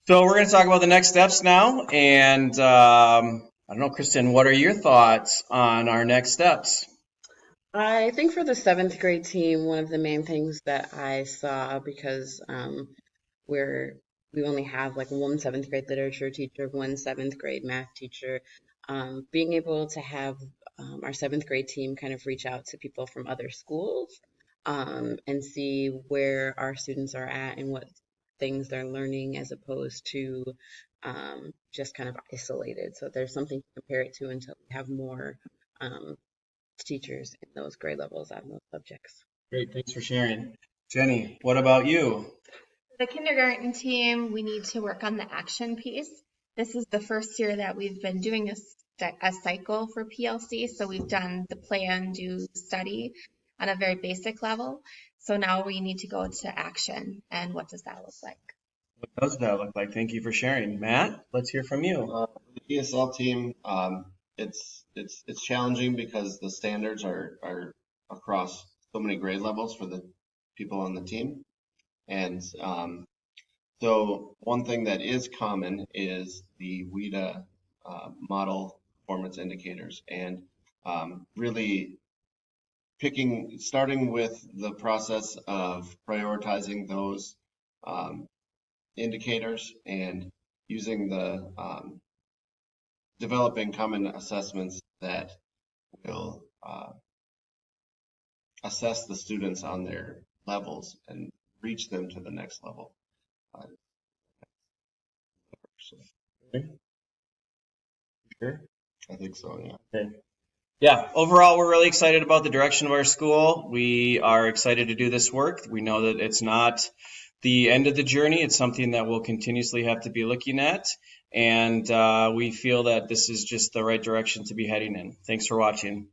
So we're going to talk about the next steps now, and I don't know, Kristen, what are your thoughts on our next steps? I think for the seventh grade team, one of the main things that I saw because we're we only have like one seventh grade literature teacher, one seventh grade math teacher, being able to have our seventh grade team kind of reach out to people from other schools and see where our students are at and what things they're learning as opposed to just kind of isolated. So there's something to compare it to until we have more um, teachers in those grade levels on those subjects. Great, thanks for sharing. Jenny, what about you? The kindergarten team, we need to work on the action piece. This is the first year that we've been doing a cycle for PLC. So we've done the plan, do, study on a very basic level. So now we need to go to action. And what does that look like? What does that look like? Thank you for sharing. Matt, let's hear from you. The ESL team, it's challenging because the standards are across so many grade levels for the people on the team, and so one thing that is common is the WIDA model performance indicators, and really starting with the process of prioritizing those um, indicators and using the developing common assessments that will assess the students on their levels and reach them to the next level. Uh, so, Okay, sure. I think so, yeah. Okay. Yeah, overall, we're really excited about the direction of our school. We are excited to do this work. We know that it's not the end of the journey. It's something that we'll continuously have to be looking at. And we feel that this is just the right direction to be heading in. Thanks for watching.